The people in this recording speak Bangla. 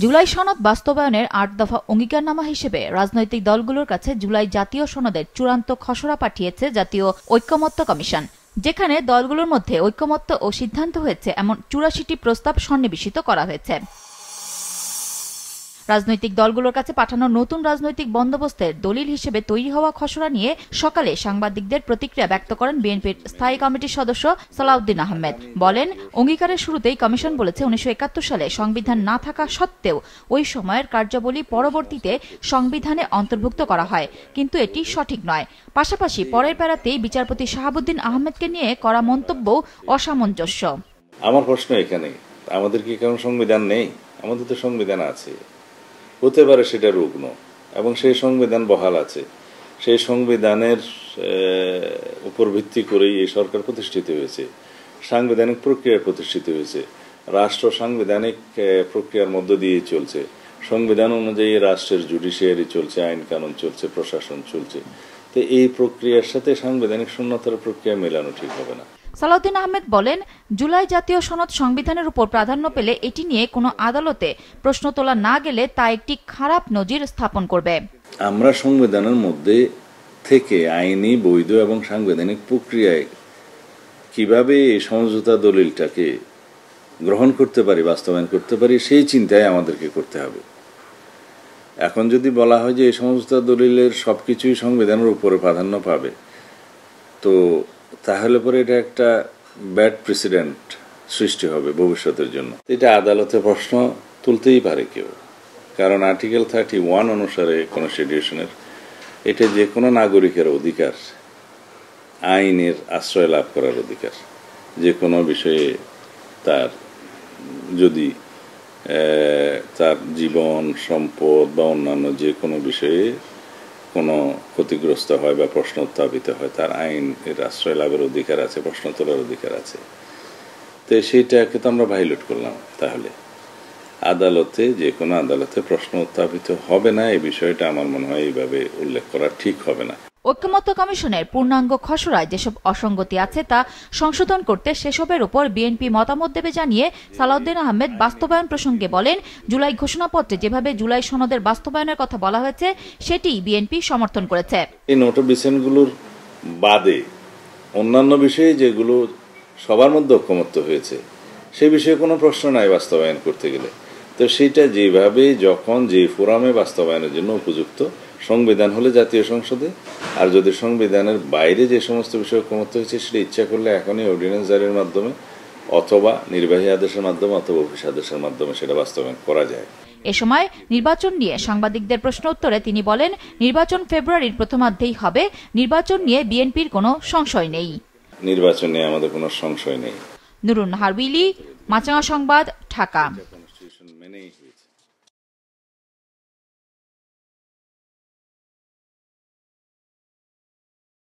জুলাই সনদ বাস্তবায়নের ৮ দফা অঙ্গীকারনামা হিসেবে রাজনৈতিক দলগুলোর কাছে জুলাই জাতীয় সনদের চূড়ান্ত খসড়া পাঠিয়েছে জাতীয় ঐকমত্য কমিশন, যেখানে দলগুলোর মধ্যে ঐকমত্য ও সিদ্ধান্ত হয়েছে এমন ৮৪টি প্রস্তাব সন্নিবেশিত করা হয়েছে। রাজনৈতিক দলগুলোর কাছে পাঠানো নতুন রাজনৈতিক বন্দোবস্তের দলিল হিসেবে তৈরি হওয়া খসড়া নিয়ে সকালে সাংবাদিকদের প্রতিক্রিয়া ব্যক্ত করেন বিএনপির স্থায়ী কমিটির সদস্য সালাউদ্দিন আহমেদ। বলেন, অঙ্গীকারের শুরুতেই কমিশন বলেছে ১৯৭১ সালে সংবিধান না থাকা সত্ত্বেও ওই সময়ের কার্যাবলী পরবর্তীতে সংবিধানে অন্তর্ভুক্ত করা হয়, কিন্তু এটি সঠিক নয়। পাশাপাশি পরের প্যারাতেই বিচারপতি শাহাবুদ্দিন আহমেদকে নিয়ে করা মন্তব্য অসামঞ্জস্য। আমার প্রশ্ন এখানে, আমাদের কি কারণ সংবিধান নেই? আমাদের তো সংবিধান আছে। হতে পারে সেটা রুগ্ন, এবং সেই সংবিধান বহাল আছে। সেই সংবিধানের উপর ভিত্তি করেই এই সরকার প্রতিষ্ঠিত হয়েছে, সাংবিধানিক প্রক্রিয়া প্রতিষ্ঠিত হয়েছে, রাষ্ট্র সাংবিধানিক প্রক্রিয়ার মধ্য দিয়ে চলছে। সংবিধান অনুযায়ী রাষ্ট্রের জুডিশিয়ারি চলছে, আইন কানুন চলছে, প্রশাসন চলছে। তো এই প্রক্রিয়ার সাথে সাংবিধানিক শূন্যতার প্রক্রিয়া মেলানো ঠিক হবে না। সালাউদ্দিন আহমেদ বলেন, জুলাই জাতীয় সনদ সংবিধানের উপর প্রাধান্য পেলে এটি নিয়ে কোনো আদালতে প্রশ্ন তোলা না গেলে তা একটি খারাপ নজির স্থাপন করবে। আমরা সংবিধানের মধ্যে থেকে আইনি, বৈধ এবং সাংবিধানিক প্রক্রিয়ায় কিভাবে এই সমঝোতা দলিলটাকে গ্রহণ করতে পারি, বাস্তবায়ন করতে পারি, সেই চিন্তায় আমাদেরকে করতে হবে। এখন যদি বলা হয় যে এই সমঝোতা দলিলের সবকিছুই সংবিধানের উপরে প্রাধান্য পাবে, তো তাহলে পরে এটা একটা ব্যাড প্রেসিডেন্ট সৃষ্টি হবে ভবিষ্যতের জন্য। এটা আদালতে প্রশ্ন তুলতেই পারে কেউ, কারণ আর্টিকেল 31 অনুসারে কনস্টিটিউশনের এটা যে কোনো নাগরিকের অধিকার, আইনের আশ্রয় লাভ করার অধিকার। যে কোনো বিষয়ে তার যদি তার জীবন, সম্পদ বা অন্যান্য যে কোনো বিষয়ে কোনো ক্ষতিগ্রস্ত হয় বা প্রশ্ন উত্থাপিত হয়, তার আইনের আশ্রয় লাভের অধিকার আছে, প্রশ্ন তোলার অধিকার আছে। তো সেইটাকে তো আমরা ভায়োলেট করলাম। তাহলে আদালতে, যে কোনো আদালতে প্রশ্ন উত্থাপিত হবে না, এই বিষয়টা আমার মনে হয় এইভাবে উল্লেখ করা ঠিক হবে না। ঐকমত্য কমিশনের পূর্ণাঙ্গ খসড়ায় যেসব অসঙ্গতি আছে তা সংশোধন করতে সেসবের উপর বিএনপি মতামত দেবে জানিয়ে সালাউদ্দিন আহমেদ বাস্তবায়ন প্রসঙ্গে বলেন, জুলাই ঘোষণাপত্রে যেভাবে জুলাই সনদের বাস্তবায়নের কথা বলা হয়েছে সেটি বিএনপি সমর্থন করেছে। এই নোট অফ ডিসেন্টগুলোর বাদে অন্যান্য বিষয়ে যেগুলো সবার মধ্যে ঐকমত্য হয়েছে সেই বিষয়ে কোনো প্রশ্ন নাই বাস্তবায়ন করতে গেলে। তো সেইটা যেভাবে, যখন, যে ফোরামে বাস্তবায়নের জন্য উপযুক্ত, সংবিধান হলে জাতীয় সংসদে, আর যদি সংবিধানের বাইরে যে সমস্ত বিষয় ঐকমত্য হয়েছে সেটা ইচ্ছা করলে এখনই অর্ডিন্যান্স জারির মাধ্যমে অথবা নির্বাহী আদেশের মাধ্যমে অথবা অফিস আদেশের মাধ্যমে সেটা বাস্তবায়ন করা যায়। এ সময় নির্বাচন নিয়ে সাংবাদিকদের প্রশ্ন উত্তরে তিনি বলেন, নির্বাচন ফেব্রুয়ারির প্রথমার্ধেই হবে। নির্বাচন নিয়ে বিএনপির কোনো সংশয় নেই। নির্বাচন নিয়ে আমাদের কোনো সংশয় নেই। নুরুন নাহার উইলি, মাছরাঙা সংবাদ, ঢাকা।